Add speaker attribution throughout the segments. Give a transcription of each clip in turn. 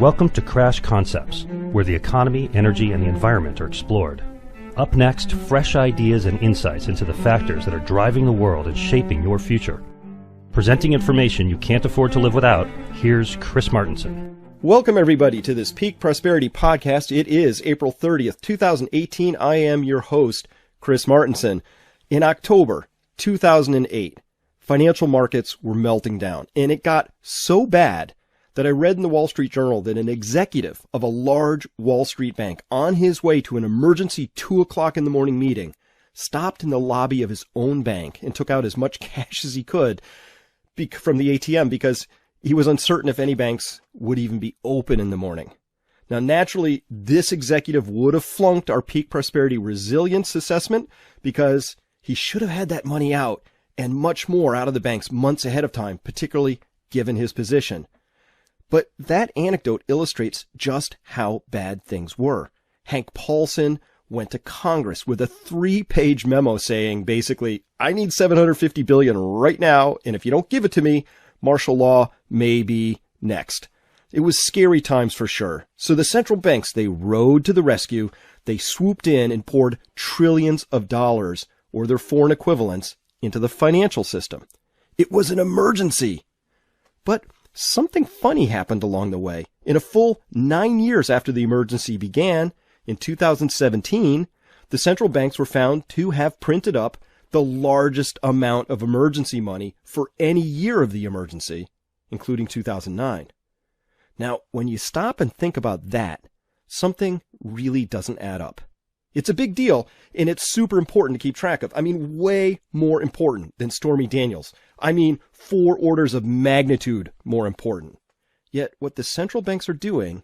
Speaker 1: Welcome to Crash Concepts, where the economy, energy, and the environment are explored. Up next, fresh ideas and insights into the factors that are driving the world and shaping your future. Presenting information you can't afford to live without, here's Chris Martenson.
Speaker 2: Welcome, everybody, to this Peak Prosperity Podcast. It is April 30th, 2018. I am your host, Chris Martenson. In October 2008, financial markets were melting down, and it got so bad that I read in the Wall Street Journal that an executive of a large Wall Street bank on his way to an emergency 2 o'clock in the morning meeting stopped in the lobby of his own bank and took out as much cash as he could from the ATM because he was uncertain if any banks would even be open in the morning. Now, naturally, this executive would have flunked our Peak Prosperity Resilience Assessment because he should have had that money out and much more out of the banks months ahead of time, particularly given his position. But that anecdote illustrates just how bad things were. Hank Paulson went to Congress with a 3-page memo saying, basically, I need $750 billion right now, and if you don't give it to me, martial law may be next. It was scary times for sure. So the central banks, they rode to the rescue. They swooped in and poured trillions of dollars, or their foreign equivalents, into the financial system. It was an emergency. But something funny happened along the way. In a full 9 years after the emergency began, in 2017, the central banks were found to have printed up the largest amount of emergency money for any year of the emergency, including 2009. Now, when you stop and think about that, something really doesn't add up. It's a big deal, and it's super important to keep track of. I mean, way more important than Stormy Daniels. I mean, 4 orders of magnitude more important. Yet what the central banks are doing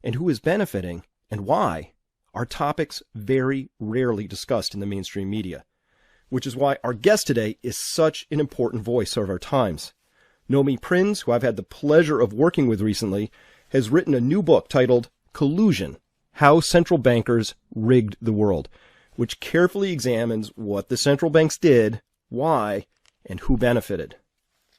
Speaker 2: and who is benefiting and why are topics very rarely discussed in the mainstream media, which is why our guest today is such an important voice of our times. Nomi Prins, who I've had the pleasure of working with recently, has written a new book titled Collusion: How Central Bankers Rigged the World, which carefully examines what the central banks did, why, and who benefited.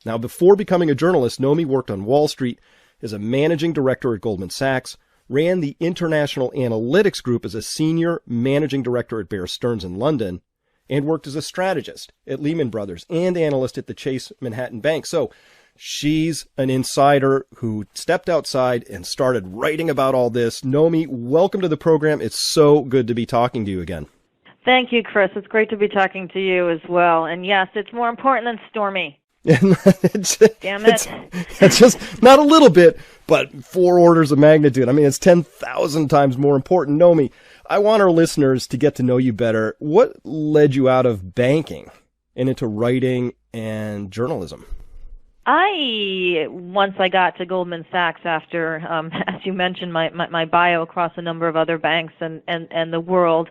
Speaker 2: Now, before becoming a journalist, Nomi worked on Wall Street as a managing director at Goldman Sachs, ran the International Analytics Group as a senior managing director at Bear Stearns in London, and worked as a strategist at Lehman Brothers and analyst at the Chase Manhattan Bank. So she's an insider who stepped outside and started writing about all this. Nomi, welcome to the program. It's so good to be talking to you again.
Speaker 3: Thank you, Chris. It's great to be talking to you as well. And yes, it's more important than Stormy. Damn it.
Speaker 2: It's just not a little bit, but 4 orders of magnitude. I mean, it's 10,000 times more important. Nomi, I want our listeners to get to know you better. What led you out of banking and into writing and journalism?
Speaker 3: Once I got to Goldman Sachs after, as you mentioned, my bio across a number of other banks and the world,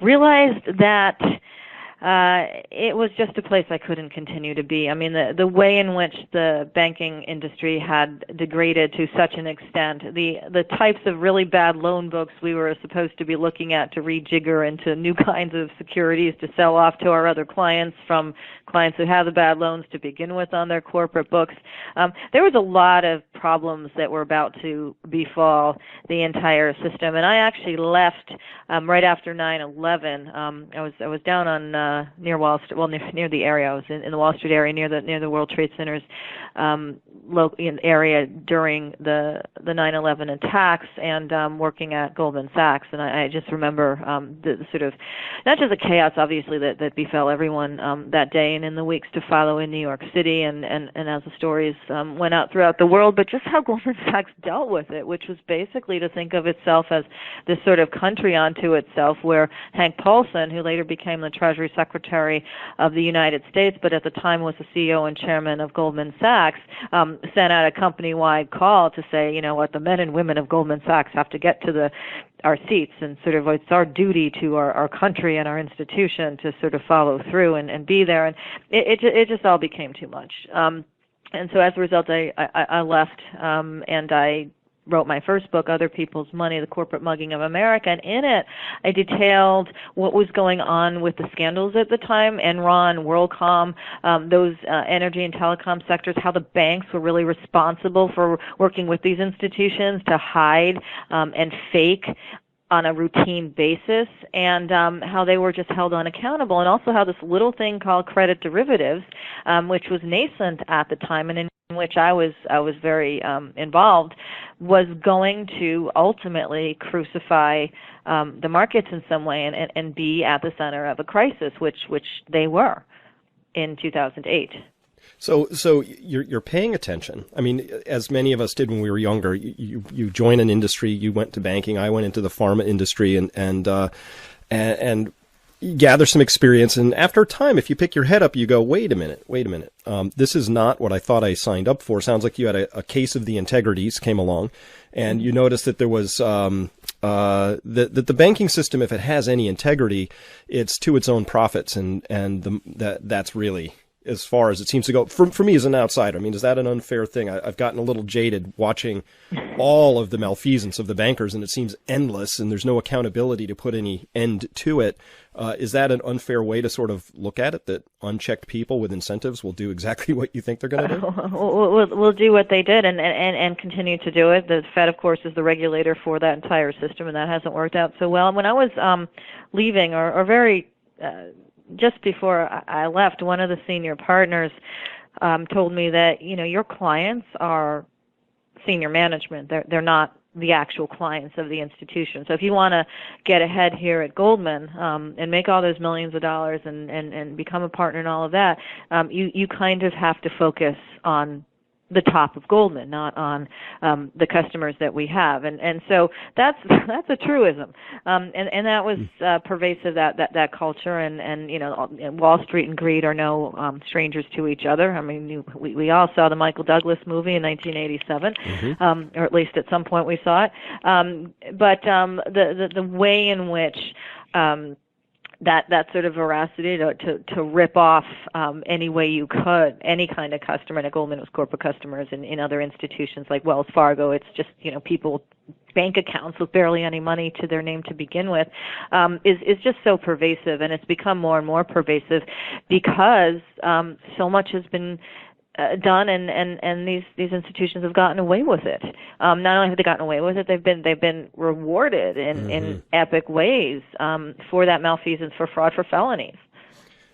Speaker 3: realized that it was just a place I couldn't continue to be. I mean, the way in which the banking industry had degraded to such an extent, the types of really bad loan books we were supposed to be looking at to rejigger into new kinds of securities to sell off to our other clients from clients who had the bad loans to begin with on their corporate books. There was a lot of problems that were about to befall the entire system, and I actually left right after 9/11. I was down on near Wall Street, well, near the area. I was in the Wall Street area, near the World Trade Center's area during the 9/11 attacks, and working at Goldman Sachs. And I just remember the sort of not just the chaos, obviously, that befell everyone that day and in the weeks to follow in New York City, and as the stories went out throughout the world, but just how Goldman Sachs dealt with it, which was basically to think of itself as this sort of country unto itself, where Hank Paulson, who later became the Treasury Secretary of the United States, but at the time was the CEO and chairman of Goldman Sachs, sent out a company-wide call to say, you know what, the men and women of Goldman Sachs have to get to our seats, and sort of it's our duty to our country and our institution to sort of follow through and be there. And it just all became too much. And so as a result, I left, and I wrote my first book, Other People's Money, The Corporate Mugging of America, and in it I detailed what was going on with the scandals at the time, Enron, WorldCom, those energy and telecom sectors, how the banks were really responsible for working with these institutions to hide and fake on a routine basis, and how they were just held unaccountable, and also how this little thing called credit derivatives, which was nascent at the time and in which I was very involved, was going to ultimately crucify the markets in some way and be at the center of a crisis, which they were in 2008.
Speaker 2: So you're paying attention. I mean, as many of us did when we were younger, you join an industry, you went to banking, I went into the pharma industry and you gather some experience. And after a time, if you pick your head up, you go, wait a minute. This is not what I thought I signed up for. Sounds like you had a case of the integrities came along, and you noticed that there was that the banking system, if it has any integrity, it's to its own profits, and that's really as far as it seems to go. For me as an outsider, I mean, is that an unfair thing? I've gotten a little jaded watching all of the malfeasance of the bankers, and it seems endless, and there's no accountability to put any end to it. Is that an unfair way to sort of look at it, that unchecked people with incentives will do exactly what you think they're going to do?
Speaker 3: We'll do what they did and continue to do it. The Fed, of course, is the regulator for that entire system, and that hasn't worked out so well. And when I was leaving, or very just before I left, one of the senior partners told me that, your clients are senior management. They're not the actual clients of the institution. So if you want to get ahead here at Goldman and make all those millions of dollars and become a partner and all of that, you kind of have to focus on the top of Goldman, not on the customers that we have, and so that's a truism, and that was pervasive, that culture, and Wall Street and greed are no strangers to each other. I mean, we all saw the Michael Douglas movie in 1987, or at least at some point we saw it, but the way in which that sort of veracity to rip off any way you could any kind of customer. And at Goldman, it was corporate customers, and in other institutions like Wells Fargo, it's just people, bank accounts with barely any money to their name to begin with, is just so pervasive, and it's become more and more pervasive because so much has been done, and these institutions have gotten away with it. Not only have they gotten away with it, they've been rewarded in epic ways for that malfeasance, for fraud, for felonies.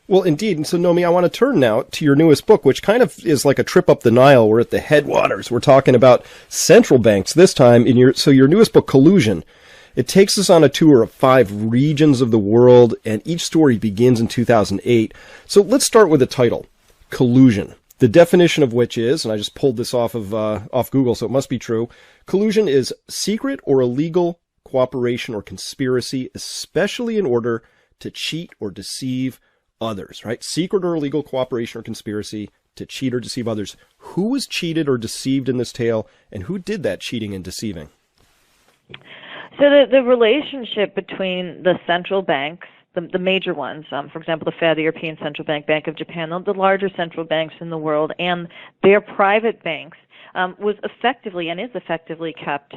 Speaker 2: Well, indeed. And so, Nomi, I want to turn now to your newest book, which kind of is like a trip up the Nile. We're at the headwaters. We're talking about central banks this time. Your newest book, Collusion. It takes us on a tour of 5 regions of the world, and each story begins in 2008. So let's start with the title, Collusion. The definition of which is, and I just pulled this off Google, so it must be true, collusion is secret or illegal cooperation or conspiracy, especially in order to cheat or deceive others, right? Secret or illegal cooperation or conspiracy to cheat or deceive others. Who was cheated or deceived in this tale, and who did that cheating and deceiving?
Speaker 3: So the relationship between the central banks, the major ones, for example, the Fed, the European Central Bank, Bank of Japan, the larger central banks in the world, and their private banks, was effectively and is effectively kept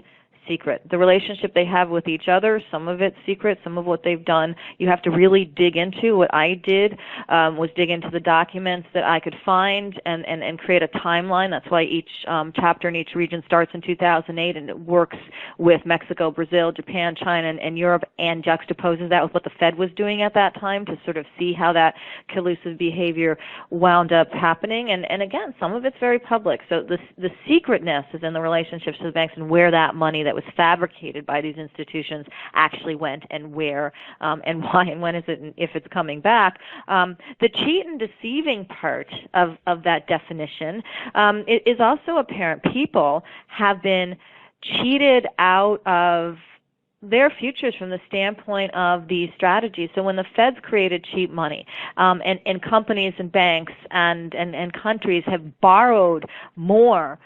Speaker 3: secret. The relationship they have with each other, some of it's secret, some of what they've done, you have to really dig into. What I did was dig into the documents that I could find and create a timeline. That's why each chapter in each region starts in 2008, and it works with Mexico, Brazil, Japan, China, and Europe, and juxtaposes that with what the Fed was doing at that time to sort of see how that collusive behavior wound up happening. And again, some of it's very public. So the secretness is in the relationships to the banks and where that money that was fabricated by these institutions actually went, and where, and why, and when is it, and if it's coming back. The cheat and deceiving part of that definition is also apparent. People have been cheated out of their futures from the standpoint of these strategies. So when the Feds created cheap money, and companies and banks and countries have borrowed more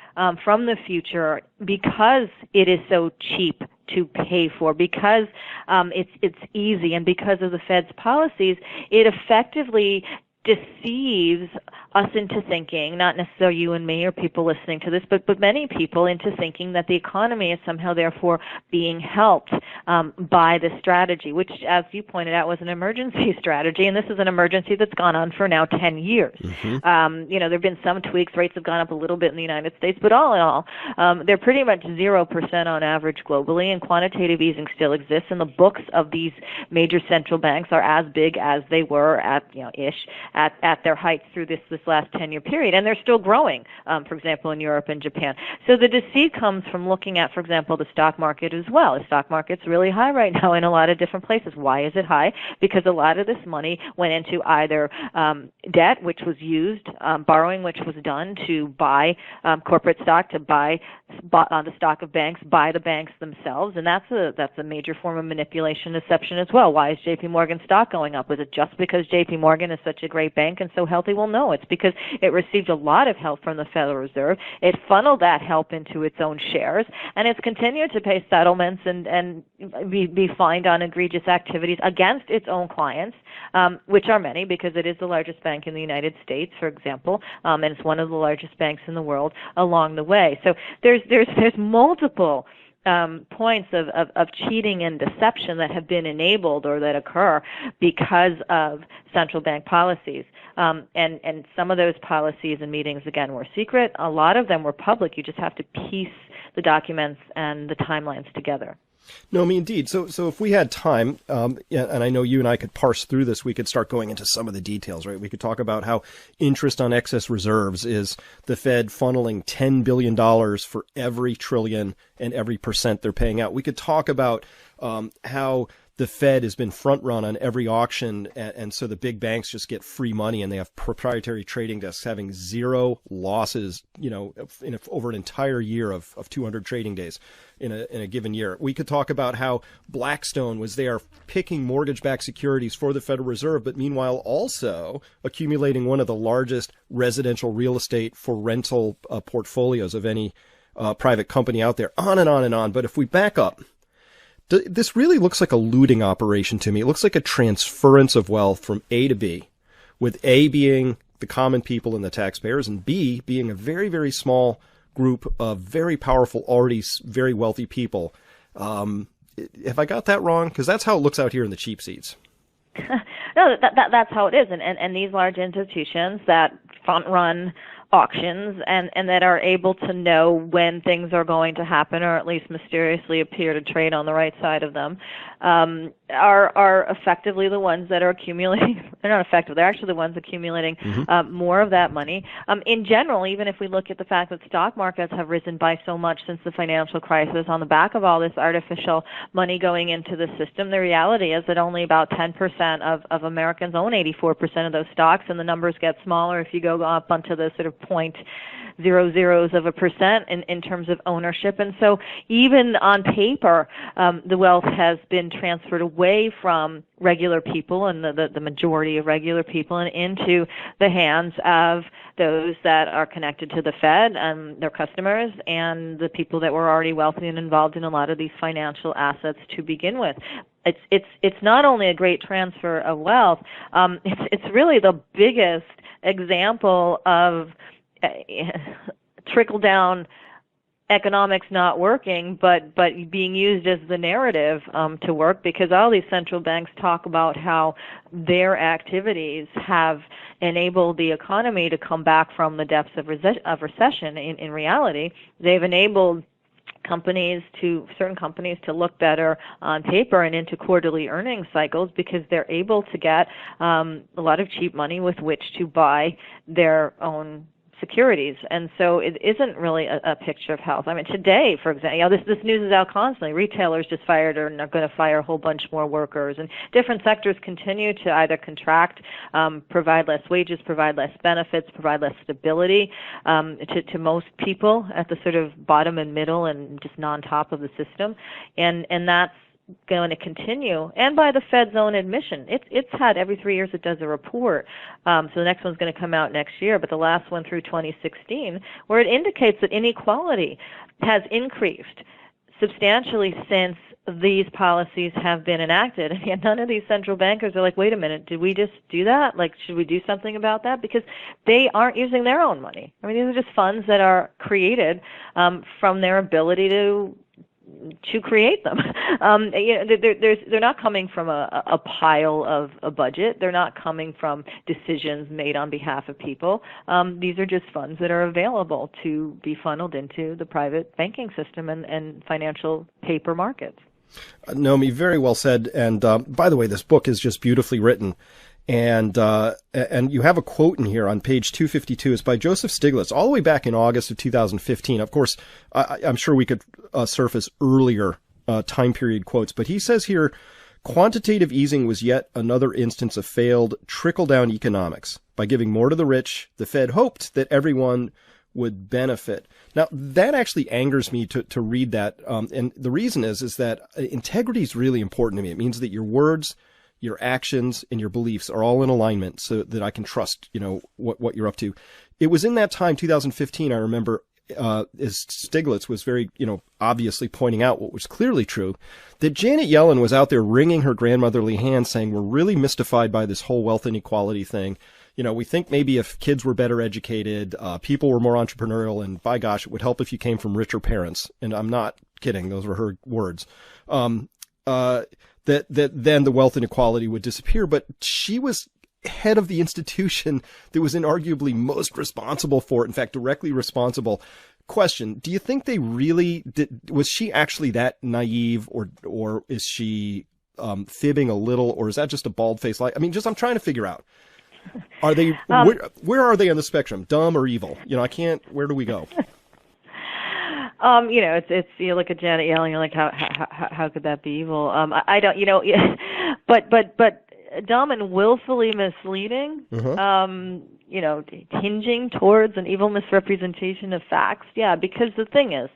Speaker 3: from the future because it is so cheap to pay for, because it's easy, and because of the Fed's policies, it effectively deceives us into thinking, not necessarily you and me or people listening to this, but many people into thinking that the economy is somehow therefore being helped by this strategy, which, as you pointed out, was an emergency strategy, and this is an emergency that's gone on for now 10 years. There have been some tweaks. Rates have gone up a little bit in the United States, but all in all, they're pretty much 0% on average globally, and quantitative easing still exists, and the books of these major central banks are as big as they were at their heights through this last 10-year period, and they're still growing, for example, in Europe and Japan. So the deceit comes from looking at, for example, the stock market as well. The stock market's really high right now in a lot of different places. Why is it high? Because a lot of this money went into either debt, which was used, borrowing, which was done to buy corporate stock, to buy the stock of banks, by the banks themselves, and that's a major form of manipulation, deception as well. Why is J.P. Morgan stock going up? Was it just because J.P. Morgan is such a great bank and so healthy? Well, no, it's because it received a lot of help from the Federal Reserve. It funneled that help into its own shares, and it's continued to pay settlements and be fined on egregious activities against its own clients, which are many, because it is the largest bank in the United States, for example, and it's one of the largest banks in the world along the way. So there's multiple points of cheating and deception that have been enabled or that occur because of central bank policies. And some of those policies and meetings, again, were secret. A lot of them were public. You just have to piece the documents and the timelines together.
Speaker 2: No, I mean, indeed. So if we had time, and I know you and I could parse through this, we could start going into some of the details, right? We could talk about how interest on excess reserves is the Fed funneling $10 billion for every trillion and every percent they're paying out. We could talk about how the Fed has been front run on every auction, and so the big banks just get free money, and they have proprietary trading desks having zero losses, over an entire year of 200 trading days in a given year. We could talk about how Blackstone was there picking mortgage-backed securities for the Federal Reserve, but meanwhile also accumulating one of the largest residential real estate for rental portfolios of any private company out there, on and on and on. But if we back up, this really looks like a looting operation to me. It looks like a transference of wealth from A to B, with A being the common people and the taxpayers, and B being a very, very small group of very powerful, already very wealthy people. Have I got that wrong? Because that's how it looks out here in the cheap seats.
Speaker 3: No, that's how it is. And these large institutions that front-run auctions and that are able to know when things are going to happen, or at least mysteriously appear to trade on the right side of them, are effectively the ones that are accumulating. They're not effective. They're actually the ones accumulating more of that money. In general, even if we look at the fact that stock markets have risen by so much since the financial crisis on the back of all this artificial money going into the system, the reality is that only about 10% of Americans own 84% of those stocks, and the numbers get smaller if you go up onto the sort of 0.00% in terms of ownership. And so even on paper, the wealth has been transferred away from regular people and the majority of regular people and into the hands of those that are connected to the Fed and their customers and the people that were already wealthy and involved in a lot of these financial assets to begin with. It's not only a great transfer of wealth, it's really the biggest example of trickle-down economics not working, but being used as the narrative to work, because all these central banks talk about how their activities have enabled the economy to come back from the depths of recession. In reality, they've enabled certain companies to look better on paper and into quarterly earnings cycles, because they're able to get a lot of cheap money with which to buy their own securities. And so it isn't really a picture of health. I mean, today, for example, this news is out constantly. Retailers just fired or are going to fire a whole bunch more workers, and different sectors continue to either contract, provide less wages, provide less benefits, provide less stability to most people at the sort of bottom and middle and just non-top of the system. And that's going to continue, and by the Fed's own admission. It's had every 3 years it does a report. So the next one's going to come out next year, but the last one through 2016, where it indicates that inequality has increased substantially since these policies have been enacted. And yet none of these central bankers are like, wait a minute, did we just do that? Like, should we do something about that? Because they aren't using their own money. I mean, these are just funds that are created from their ability to create them. They're not coming from a pile of a budget. They're not coming from decisions made on behalf of people. These are just funds that are available to be funneled into the private banking system and financial paper markets.
Speaker 2: Nomi, very well said. And by the way, this book is just beautifully written. And you have a quote in here on page 252. It's by Joseph Stiglitz, all the way back in August of 2015. Of course, I'm sure we could surface earlier time period quotes, but he says here, quantitative easing was yet another instance of failed trickle-down economics. By giving more to the rich, the Fed hoped that everyone would benefit. Now, that actually angers me to read that. And the reason is that integrity is really important to me. It means that your words, your actions, and your beliefs are all in alignment so that I can trust, what you're up to. It was in that time, 2015, I remember, as Stiglitz was very, obviously pointing out what was clearly true, that Janet Yellen was out there wringing her grandmotherly hand saying, we're really mystified by this whole wealth inequality thing. We think maybe if kids were better educated, people were more entrepreneurial, and by gosh, it would help if you came from richer parents. And I'm not kidding. Those were her words. That then the wealth inequality would disappear. But she was head of the institution that was inarguably most responsible for it, in fact, directly responsible. Question, do you think they really did? Was she actually that naive, or is she fibbing a little, or is that just a bald-faced lie? I mean, I'm trying to figure out. Are they, where are they on the spectrum? Dumb or evil? Where do we go?
Speaker 3: It's you look at Janet Yellen, you're like, how could that be evil? I don't, but dumb and willfully misleading, hinging towards an evil misrepresentation of facts. Yeah, because the thing is,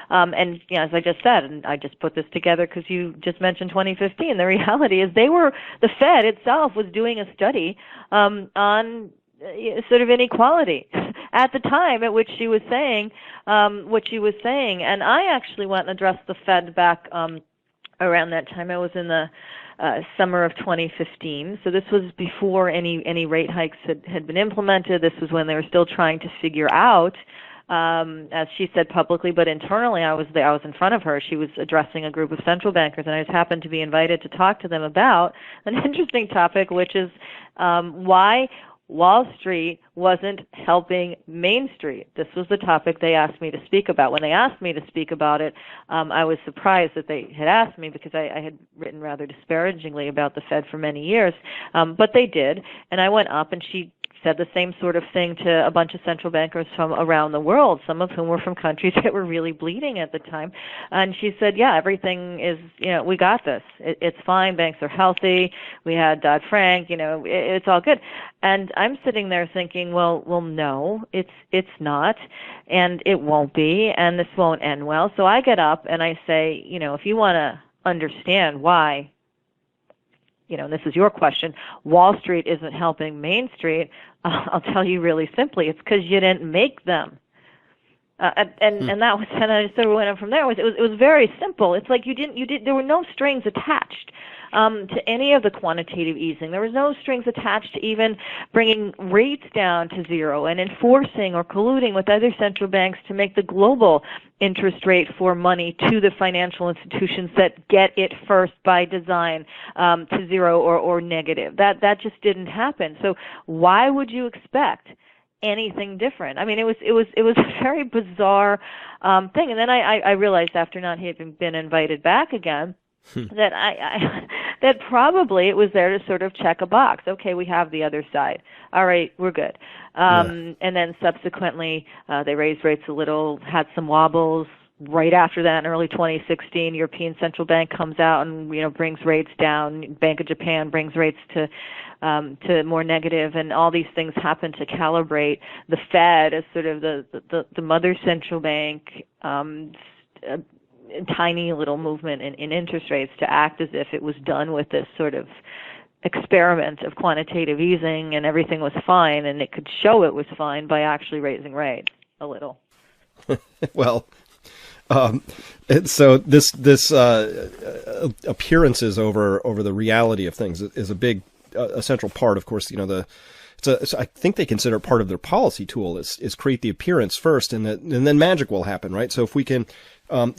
Speaker 3: as I just said, and I just put this together because you just mentioned 2015, the reality is the Fed itself was doing a study on sort of inequality at the time at which she was saying what she was saying. And I actually went and addressed the Fed back around that time. I was in the summer of 2015. So this was before any rate hikes had been implemented. This was when they were still trying to figure out, as she said publicly, but internally I was there. I was in front of her. She was addressing a group of central bankers, and I just happened to be invited to talk to them about an interesting topic, which is why Wall Street wasn't helping Main Street. This was the topic they asked me to speak about. When they asked me to speak about it, I was surprised that they had asked me because I had written rather disparagingly about the Fed for many years. But they did, and I went up, and she said the same sort of thing to a bunch of central bankers from around the world, some of whom were from countries that were really bleeding at the time. And she said, yeah, everything is, we got this. It's fine. Banks are healthy. We had Dodd-Frank, it's all good. And I'm sitting there thinking, well, no, it's not, and it won't be, and this won't end well. So I get up and I say, if you want to understand why, and this is your question, Wall Street isn't helping Main Street, I'll tell you really simply, it's because you didn't make them. And that was, and I sort of went on from there. It was very simple. It's like there were no strings attached to any of the quantitative easing. There was no strings attached to even bringing rates down to zero and enforcing or colluding with other central banks to make the global interest rate for money to the financial institutions that get it first by design to zero or negative. That just didn't happen. So why would you expect anything different? I mean, it was a very bizarre thing. And then I realized after not having been invited back again that that probably it was there to sort of check a box. Okay, we have the other side. All right, we're good. And then subsequently they raised rates a little, had some wobbles. Right after that, in early 2016, European Central Bank comes out and brings rates down. Bank of Japan brings rates to more negative, and all these things happen to calibrate the Fed as sort of the mother central bank. Tiny little movement in interest rates to act as if it was done with this sort of experiment of quantitative easing and everything was fine, and it could show it was fine by actually raising rates a little.
Speaker 2: Well, And so this appearances over the reality of things is a big a central part. Of course, I think they consider it part of their policy tool is create the appearance first, and then magic will happen, right? So if we can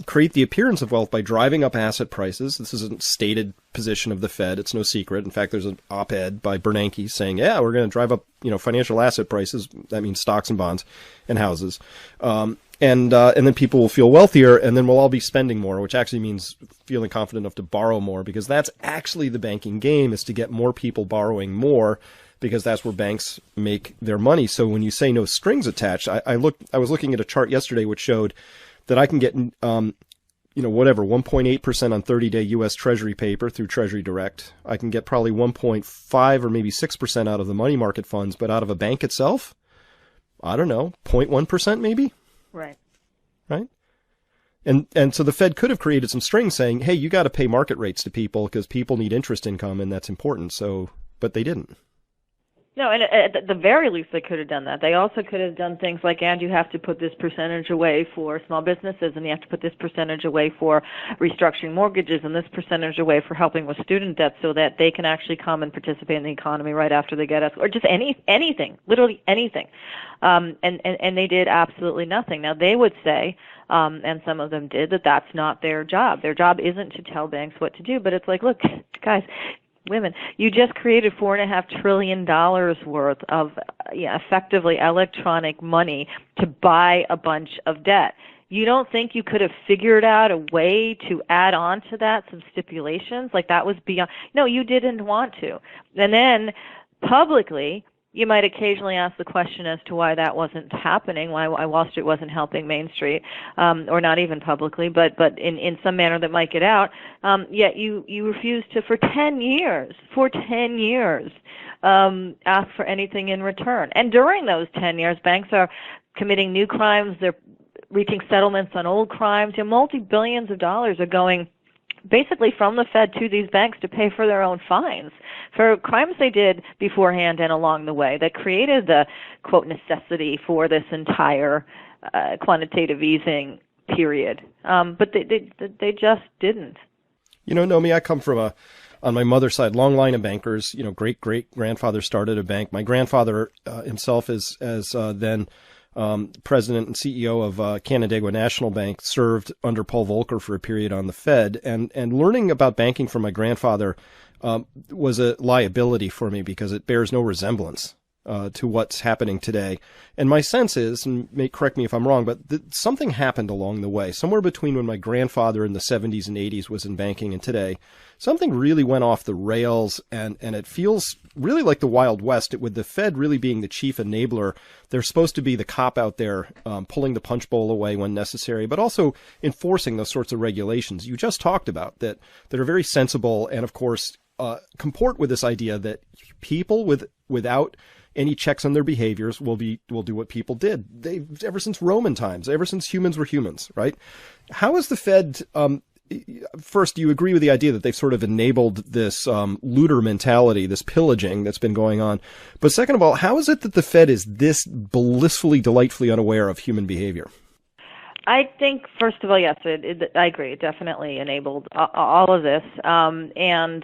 Speaker 2: create the appearance of wealth by driving up asset prices, this is a stated position of the Fed. It's no secret. In fact, there's an op-ed by Bernanke saying, yeah, we're going to drive up, financial asset prices. That means stocks and bonds and houses. And then people will feel wealthier, and then we'll all be spending more, which actually means feeling confident enough to borrow more, because that's actually the banking game, is to get more people borrowing more, because that's where banks make their money. So when you say no strings attached, I was looking at a chart yesterday which showed that I can get, 1.8% on 30-day U.S. Treasury paper through Treasury Direct. I can get probably 1.5 or maybe 6% out of the money market funds, but out of a bank itself, I don't know, 0.1% maybe?
Speaker 3: Right.
Speaker 2: Right? And so the Fed could have created some strings saying, hey, you got to pay market rates to people because people need interest income and that's important. But they didn't.
Speaker 3: No, and at the very least, they could have done that. They also could have done things like, and you have to put this percentage away for small businesses, and you have to put this percentage away for restructuring mortgages, and this percentage away for helping with student debt, so that they can actually come and participate in the economy right after they get us, or just anything, literally anything. And they did absolutely nothing. Now, they would say, and some of them did, that that's not their job. Their job isn't to tell banks what to do, but it's like, look, guys, women, you just created $4.5 trillion worth of effectively electronic money to buy a bunch of debt. You don't think you could have figured out a way to add on to that some stipulations? Like that was beyond. No, you didn't want to. And then publicly, you might occasionally ask the question as to why that wasn't happening, why Wall Street wasn't helping Main Street, or not even publicly, but in some manner that might get out. Yet you refused to, for 10 years, ask for anything in return. And during those 10 years, banks are committing new crimes. They're reaching settlements on old crimes. Multi-billions of dollars are going basically from the Fed to these banks to pay for their own fines for crimes they did beforehand and along the way that created the, quote, necessity for this entire quantitative easing period. But they just didn't.
Speaker 2: Nomi, I come from on my mother's side, long line of bankers. Great-great-grandfather started a bank. My grandfather himself is then president and CEO of Canandaigua National Bank, served under Paul Volcker for a period on the Fed, and learning about banking from my grandfather was a liability for me because it bears no resemblance to what's happening today. And my sense is, and correct me if I'm wrong, but something happened along the way, somewhere between when my grandfather in the 70s and 80s was in banking and today. Something really went off the rails, and it feels really like the Wild West, with the Fed really being the chief enabler. They're supposed to be the cop out there, pulling the punch bowl away when necessary, but also enforcing those sorts of regulations you just talked about that are very sensible and, of course, comport with this idea that people without any checks on their behaviors will do what people did. Ever since Roman times, ever since humans were humans, right? How is the Fed? First, do you agree with the idea that they've sort of enabled this looter mentality, this pillaging that's been going on? But second of all, how is it that the Fed is this blissfully, delightfully unaware of human behavior?
Speaker 3: I think, first of all, yes, I agree. It definitely enabled all of this. And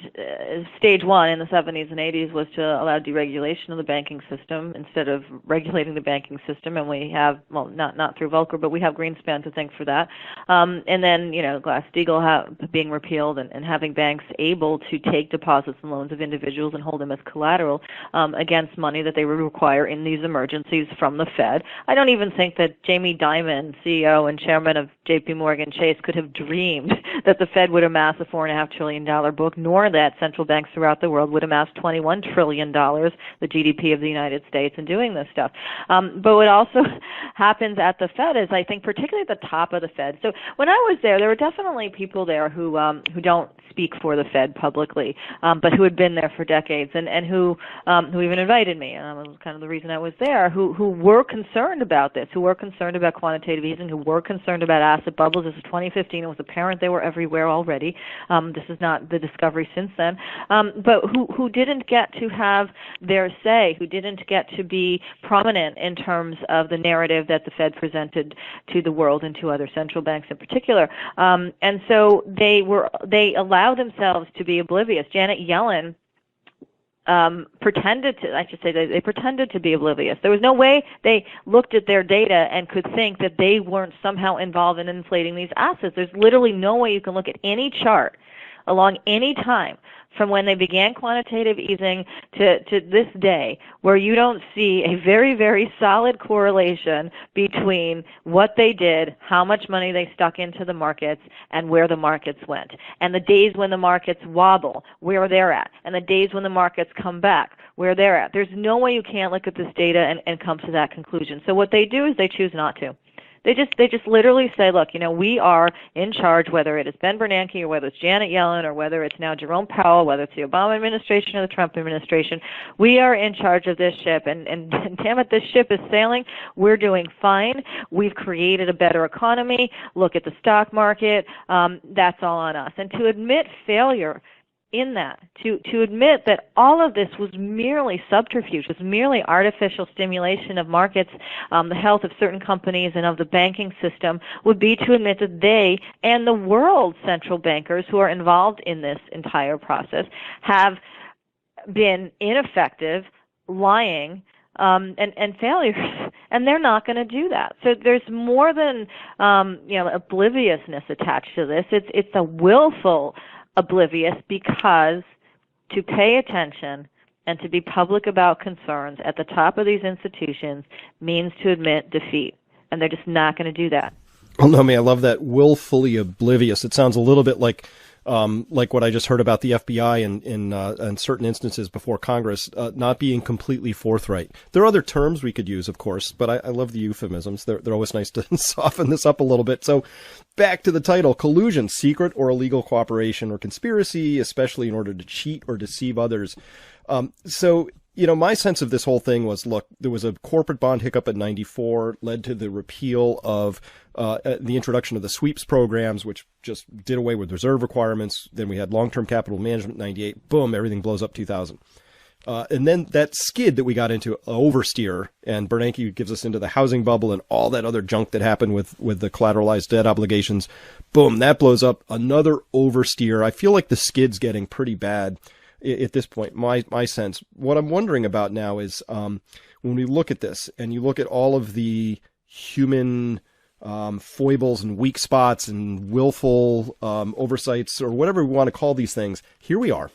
Speaker 3: stage one in the 70s and 80s was to allow deregulation of the banking system instead of regulating the banking system. And we have, well, not through Volcker, but we have Greenspan to thank for that. And then, Glass-Steagall being repealed and having banks able to take deposits and loans of individuals and hold them as collateral against money that they would require in these emergencies from the Fed. I don't even think that Jamie Dimon, CEO and chairman of J.P. Morgan Chase, could have dreamed that the Fed would amass a $4.5 trillion book, nor that central banks throughout the world would amass $21 trillion, the GDP of the United States, in doing this stuff. But what also happens at the Fed is, I think, particularly at the top of the Fed. So when I was there were definitely people there who don't speak for the Fed publicly, but who had been there for decades and who even invited me. It was kind of the reason I was there. Who were concerned about this, who were concerned about quantitative easing, who were were concerned about asset bubbles. This was 2015. It was apparent they were everywhere already. This is not the discovery since then. But who didn't get to have their say, who didn't get to be prominent in terms of the narrative that the Fed presented to the world and to other central banks in particular. And so they allowed themselves to be oblivious. Janet Yellen pretended to be oblivious. There was no way they looked at their data and could think that they weren't somehow involved in inflating these assets. There's literally no way you can look at any chart along any time from when they began quantitative easing to this day where you don't see a very, very solid correlation between what they did, how much money they stuck into the markets, and where the markets went. And the days when the markets wobble, where they're at. And the days when the markets come back, where they're at. There's no way you can't look at this data and come to that conclusion. So what they do is they choose not to. They just literally say, look, we are in charge, whether it is Ben Bernanke or whether it's Janet Yellen or whether it's now Jerome Powell, whether it's the Obama administration or the Trump administration. We are in charge of this ship, and damn it, this ship is sailing. We're doing fine. We've created a better economy. Look at the stock market. That's all on us. And to admit failure in that, to admit that all of this was merely subterfuge, was merely artificial stimulation of markets, the health of certain companies and of the banking system, would be to admit that they and the world's central bankers who are involved in this entire process have been ineffective, lying, and failures, and they're not going to do that. So there's more than obliviousness attached to this. It's a willful oblivious, because to pay attention and to be public about concerns at the top of these institutions means to admit defeat, and they're just not going to do that.
Speaker 2: Well, Nomi, I love that, willfully oblivious. It sounds a little bit like what I just heard about the FBI in certain instances before Congress, not being completely forthright. There are other terms we could use, of course, but I love the euphemisms. They're always nice to soften this up a little bit. So back to the title: collusion, secret or illegal cooperation or conspiracy, especially in order to cheat or deceive others. So my sense of this whole thing was, look, there was a corporate bond hiccup in '94, led to the repeal of the introduction of the sweeps programs, which just did away with reserve requirements. Then we had long-term capital management in '98. Boom, everything blows up 2000. And then that skid that we got into, oversteer, and Bernanke gives us into the housing bubble and all that other junk that happened with the collateralized debt obligations. Boom, that blows up. Another oversteer. I feel like the skid's getting pretty bad at this point, my sense. What I'm wondering about now is when we look at this and you look at all of the human foibles and weak spots and willful oversights, or whatever we want to call these things, here we are.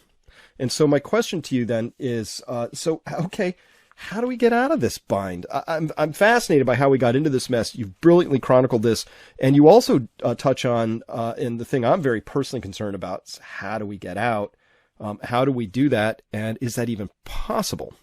Speaker 2: And so my question to you then is, okay, how do we get out of this bind? I'm fascinated by how we got into this mess. You've brilliantly chronicled this, and you also touch on, and the thing I'm very personally concerned about is, how do we get out? How do we do that? And is that even possible?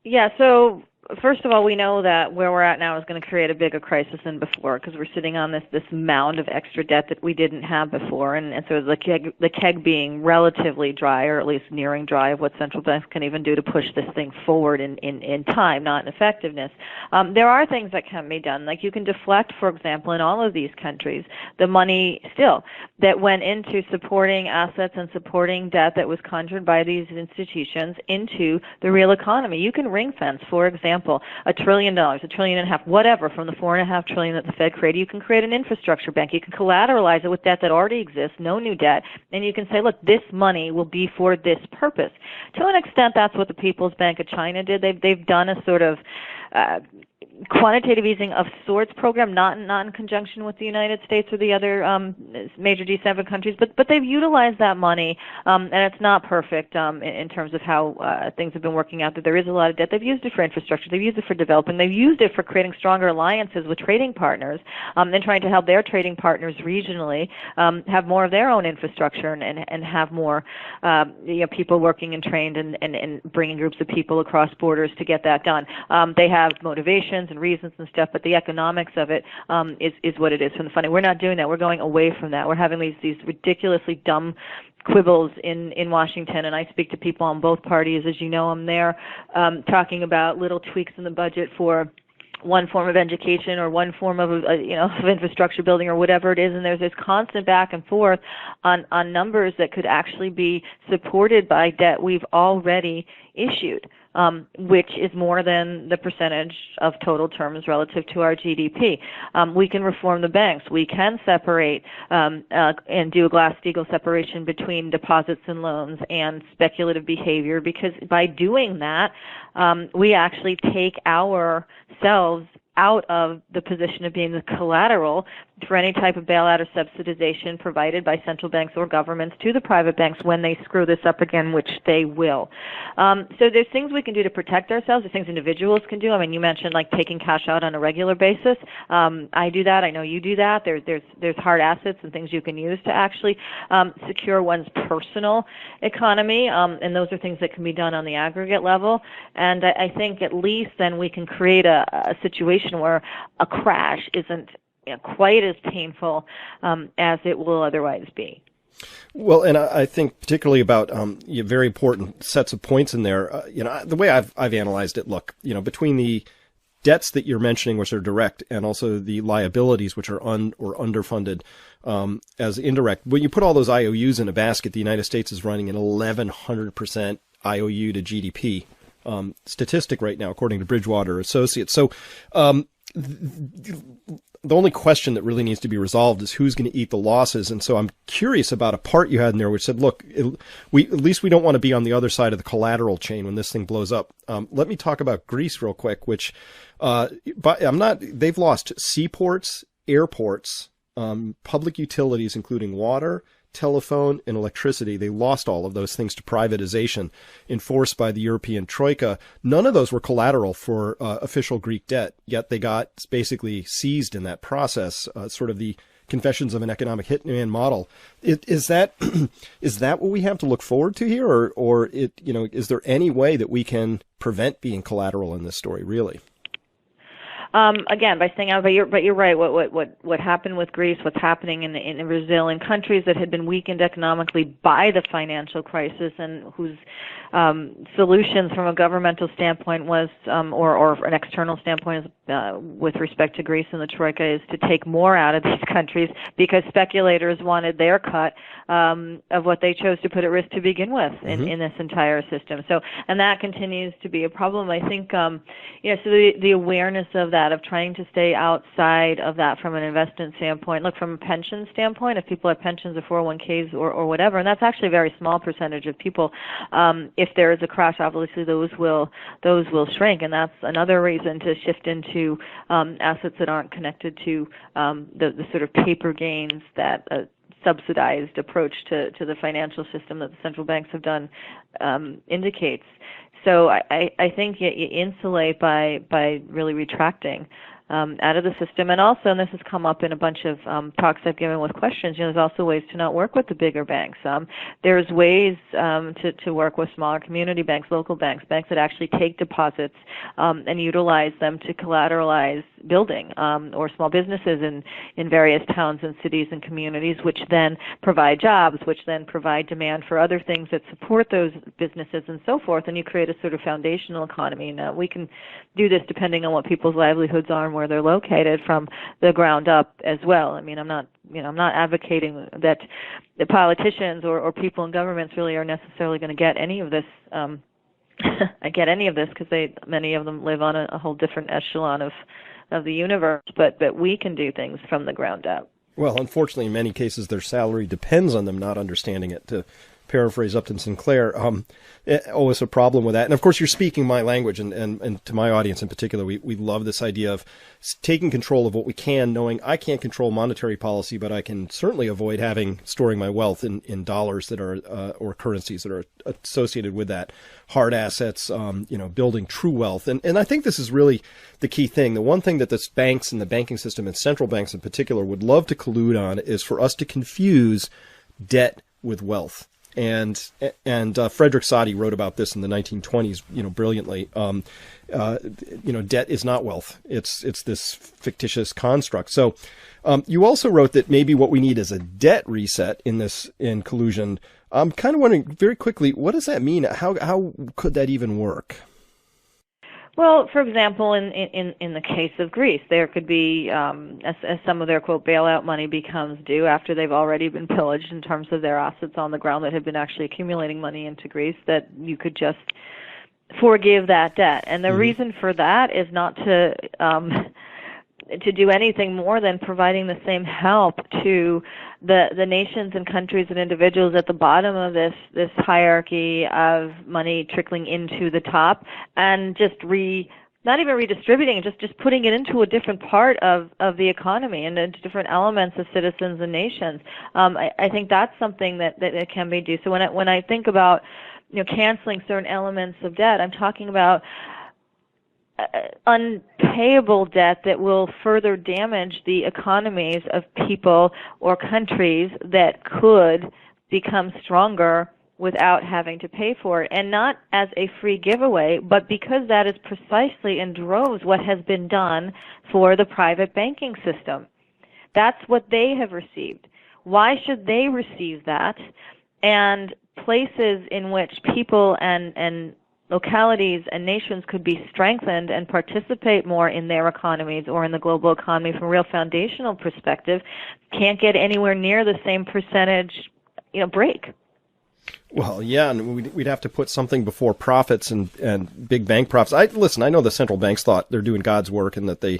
Speaker 3: Yeah, so first of all, we know that where we're at now is going to create a bigger crisis than before, because we're sitting on this mound of extra debt that we didn't have before, and so the keg being relatively dry, or at least nearing dry, of what central banks can even do to push this thing forward in time, not in effectiveness. There are things that can be done, like you can deflect, for example, in all of these countries, the money still that went into supporting assets and supporting debt that was conjured by these institutions into the real economy. You can ring fence, for example, $1 trillion, $1.5 trillion, whatever, from the $4.5 trillion that the Fed created. You can create an infrastructure bank. You can collateralize it with debt that already exists, no new debt, and you can say, look, this money will be for this purpose. To an extent, that's what the People's Bank of China did. They've done a sort of quantitative easing of sorts program, not in conjunction with the United States or the other major G7 countries, but they've utilized that money, and it's not perfect in terms of how things have been working out. That there is a lot of debt. They've used it for infrastructure. They've used it for developing. They've used it for creating stronger alliances with trading partners, and trying to help their trading partners regionally have more of their own infrastructure and have more people working and trained and bringing groups of people across borders to get that done. They have motivations and reasons and stuff, but the economics of it is what it is from the funding. We're not doing that. We're going away from that. We're having these ridiculously dumb quibbles in Washington, and I speak to people on both parties. As you know, I'm there talking about little tweaks in the budget for one form of education or one form of of infrastructure building or whatever it is, and there's this constant back and forth on numbers that could actually be supported by debt we've already issued, which is more than the percentage of total terms relative to our GDP. We can reform the banks. We can separate and do a Glass-Steagall separation between deposits and loans and speculative behavior, because by doing that, we actually take ourselves out of the position of being the collateral for any type of bailout or subsidization provided by central banks or governments to the private banks when they screw this up again, which they will. So there's things we can do to protect ourselves. There's things individuals can do. I mean, you mentioned like taking cash out on a regular basis. I do that. I know you do that. There's hard assets and things you can use to actually secure one's personal economy, and those are things that can be done on the aggregate level. And I think at least then we can create a situation where a crash isn't quite as painful as it will otherwise be.
Speaker 2: Well, and I think particularly about very important sets of points in there. The way I've analyzed it, look, between the debts that you're mentioning, which are direct, and also the liabilities, which are or underfunded as indirect. When you put all those IOUs in a basket, the United States is running an 1,100% IOU to GDP statistic right now, according to Bridgewater Associates. So the only question that really needs to be resolved is who's going to eat the losses. And so I'm curious about a part you had in there which said, look, at least we don't want to be on the other side of the collateral chain when this thing blows up. Let me talk about Greece real quick, which they've lost seaports, airports, public utilities, including water, telephone, and electricity. They lost all of those things to privatization enforced by the European Troika. None of those were collateral for official Greek debt, yet they got basically seized in that process, sort of the confessions of an economic hitman model. Is that what we have to look forward to here, or is there any way that we can prevent being collateral in this story, really?
Speaker 3: Again, by staying out, but you're right. What happened with Greece, what's happening in Brazil, in countries that had been weakened economically by the financial crisis, and whose solutions from a governmental standpoint was, or an external standpoint with respect to Greece and the Troika, is to take more out of these countries because speculators wanted their cut of what they chose to put at risk to begin with in this entire system. So, and that continues to be a problem. I think, so the awareness of that, of trying to stay outside of that from an investment standpoint. Look, from a pension standpoint, if people have pensions or 401ks or whatever, and that's actually a very small percentage of people, if there is a crash, obviously those will shrink, and that's another reason to shift into assets that aren't connected to the sort of paper gains that subsidized approach to the financial system that the central banks have done indicates. So I think you insulate by really retracting out of the system. And also, and this has come up in a bunch of talks I've given with questions, there's also ways to not work with the bigger banks. There's ways to work with smaller community banks, local banks, banks that actually take deposits and utilize them to collateralize building or small businesses in various towns and cities and communities, which then provide jobs, which then provide demand for other things that support those businesses and so forth, and you create a sort of foundational economy. Now, we can do this depending on what people's livelihoods are and where they're located from the ground up as well. I mean, I'm not advocating that the politicians or people in governments really are necessarily going to get any of this. Because many of them live on a whole different echelon of the universe, but we can do things from the ground up.
Speaker 2: Well, unfortunately, in many cases, their salary depends on them not understanding it, to paraphrase Upton Sinclair. Always a problem with that. And of course, you're speaking my language, and to my audience in particular, we love this idea of taking control of what we can, knowing I can't control monetary policy, but I can certainly avoid storing my wealth in dollars that are, or currencies that are associated with that. Hard assets, building true wealth. And I think this is really the key thing. The one thing that the banks and the banking system and central banks in particular would love to collude on is for us to confuse debt with wealth. And Frederick Soddy wrote about this in the 1920s, brilliantly. Debt is not wealth. It's this fictitious construct. So, you also wrote that maybe what we need is a debt reset in collusion. I'm kind of wondering very quickly, what does that mean? How could that even work?
Speaker 3: Well, for example, in the case of Greece, there could be, as some of their, quote, bailout money becomes due after they've already been pillaged in terms of their assets on the ground that have been actually accumulating money into Greece, that you could just forgive that debt. And the reason for that is not to do anything more than providing the same help to the nations and countries and individuals at the bottom of this hierarchy of money trickling into the top, and just not even redistributing, just putting it into a different part of the economy and into different elements of citizens and nations. I think that's something that can be done. So when I think about canceling certain elements of debt, I'm talking about unpayable debt that will further damage the economies of people or countries that could become stronger without having to pay for it, and not as a free giveaway, but because that is precisely in droves what has been done for the private banking system. That's what they have received. Why should they receive that? And places in which people and localities and nations could be strengthened and participate more in their economies or in the global economy from a real foundational perspective can't get anywhere near the same percentage, break.
Speaker 2: Well, yeah, and we'd have to put something before profits and big bank profits. I know the central banks thought they're doing God's work and that they,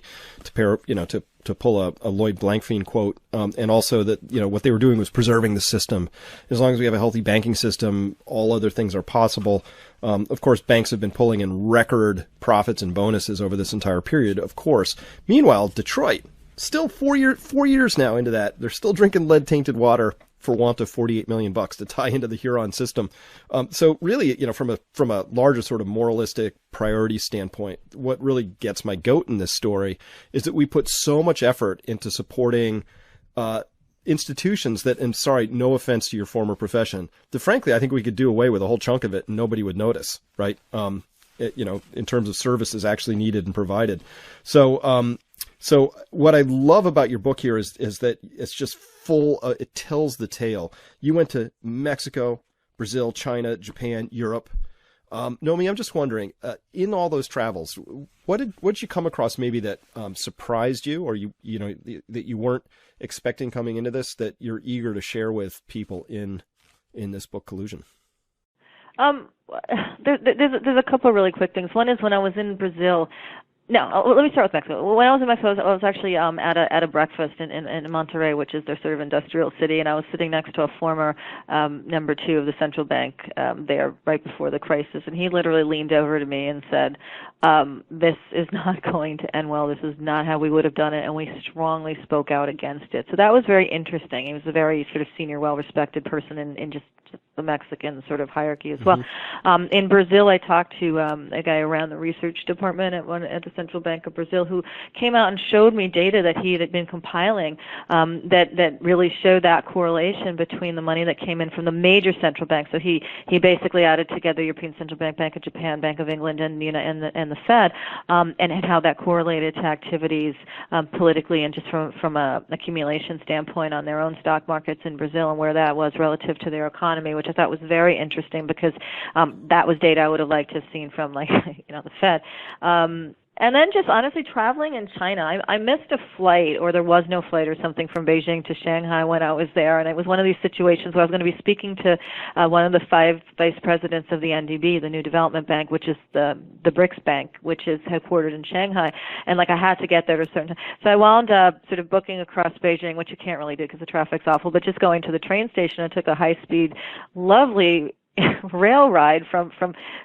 Speaker 2: to pull a Lloyd Blankfein quote, and also that, what they were doing was preserving the system. As long as we have a healthy banking system, all other things are possible. Of course, banks have been pulling in record profits and bonuses over this entire period, of course. Meanwhile, Detroit, still 4 years now into that, they're still drinking lead-tainted water for want of $48 million to tie into the Huron system. So really, from a larger sort of moralistic priority standpoint, what really gets my goat in this story is that we put so much effort into supporting institutions that, and sorry, no offense to your former profession, that frankly, I think we could do away with a whole chunk of it and nobody would notice, right? In terms of services actually needed and provided. So what I love about your book here is that it's just full, it tells the tale. You went to Mexico, Brazil, China, Japan, Europe. Nomi, I'm just wondering, in all those travels, what did you come across maybe that surprised you, or that you weren't expecting coming into this, that you're eager to share with people in this book, Collusion?
Speaker 3: There's a couple of really quick things. One is when I was in Brazil. No, let me start with Mexico. When I was in Mexico, I was actually at a breakfast in Monterrey, which is their sort of industrial city, and I was sitting next to a former number 2 of the central bank there right before the crisis, and he literally leaned over to me and said, this is not going to end well. This is not how we would have done it, and we strongly spoke out against it. So that was very interesting. He was a very sort of senior, well-respected person in just the Mexican sort of hierarchy as well. In Brazil, I talked to a guy around the research department at the Central Bank of Brazil who came out and showed me data that he had been compiling that really showed that correlation between the money that came in from the major central banks. So he basically added together European Central Bank, Bank of Japan, Bank of England, and the Fed, and how that correlated to activities politically and just from a accumulation standpoint on their own stock markets in Brazil and where that was relative to their economy, which I thought was very interesting because that was data I would have liked to have seen from the Fed. And then just honestly traveling in China, I missed a flight, or there was no flight or something from Beijing to Shanghai when I was there, and it was one of these situations where I was going to be speaking to one of the 5 vice presidents of the NDB, the New Development Bank, which is the BRICS Bank, which is headquartered in Shanghai, and I had to get there at a certain time. So I wound up sort of booking across Beijing, which you can't really do because the traffic's awful, but just going to the train station. I took a high-speed, lovely rail ride from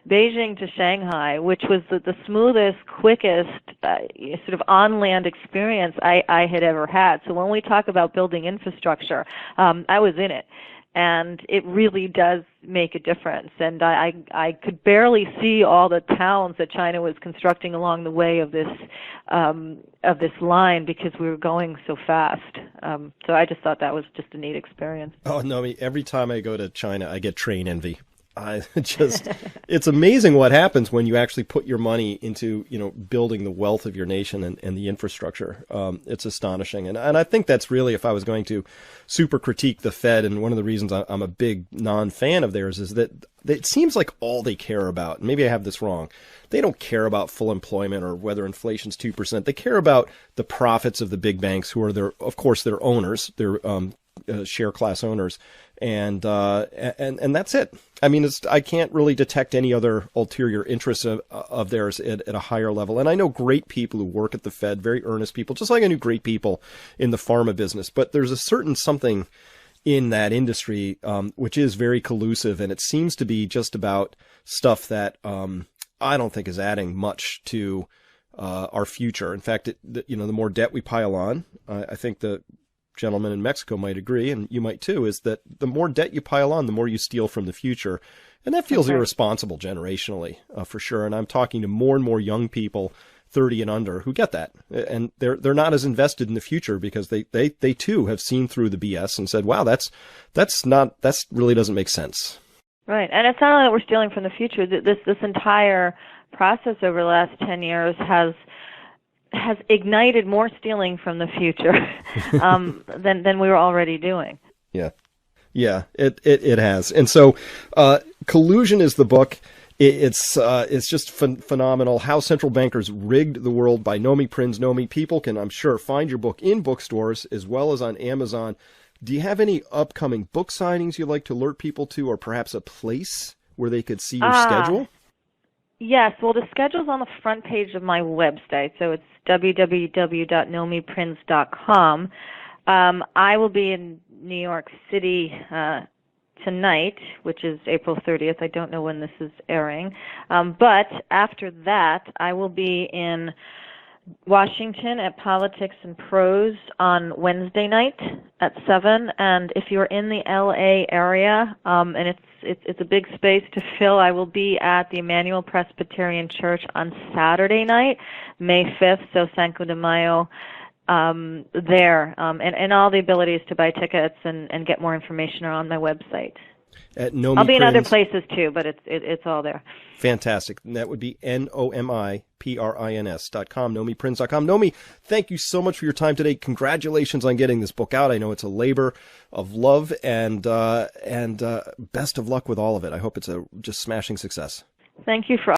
Speaker 3: Beijing to Shanghai, which was the smoothest, quickest sort of on-land experience I had ever had. So when we talk about building infrastructure, I was in it. And it really does make a difference. And I could barely see all the towns that China was constructing along the way of this line because we were going so fast. So I just thought that was just a neat experience.
Speaker 2: Oh, no, every time I go to China, I get train envy. It's amazing what happens when you actually put your money into, building the wealth of your nation and the infrastructure. It's astonishing. And I think that's really, if I was going to super critique the Fed, and one of the reasons I'm a big non-fan of theirs is that it seems like all they care about, and maybe I have this wrong, they don't care about full employment or whether inflation's 2%. They care about the profits of the big banks, who are of course, their owners, their share class owners, and that's it. I mean, I can't really detect any other ulterior interests of theirs at a higher level. And I know great people who work at the Fed, very earnest people, just like I knew great people in the pharma business. But there's a certain something in that industry which is very collusive, and it seems to be just about stuff that I don't think is adding much to our future. In fact, the more debt we pile on, I think the gentleman in Mexico might agree, and you might too, is that the more debt you pile on, the more you steal from the future. And that feels irresponsible generationally, for sure. And I'm talking to more and more young people, 30 and under, who get that. And they're not as invested in the future because they too have seen through the BS and said, wow, that really doesn't make sense.
Speaker 3: Right. And it's not only that we're stealing from the future. This entire process over the last 10 years has ignited more stealing from the future than we were already doing.
Speaker 2: Yeah, it has. And so Collusion is the book. It's just phenomenal. How Central Bankers Rigged the World by Nomi Prins. Nomi, people can, I'm sure, find your book in bookstores as well as on Amazon. Do you have any upcoming book signings you'd like to alert people to, or perhaps a place where they could see your schedule?
Speaker 3: Yes, well, the schedule's on the front page of my website, so it's www.nomiprins.com. I will be in New York City tonight, which is April 30th. I don't know when this is airing. But after that, I will be in Washington at Politics and Prose on Wednesday night at 7. And if you're in the LA area, and it's a big space to fill, I will be at the Emmanuel Presbyterian Church on Saturday night, May 5th, so Cinco de Mayo, there. And all the abilities to buy tickets and get more information are on my website.
Speaker 2: At Nomi
Speaker 3: I'll be in
Speaker 2: Prins.
Speaker 3: other places too, but it's all there.
Speaker 2: Fantastic. And that would be NOMIPRINS.com, NomiPrins.com. Nomi, thank you so much for your time today. Congratulations on getting this book out. I know it's a labor of love, and best of luck with all of it. I hope it's a just smashing success.
Speaker 3: Thank you for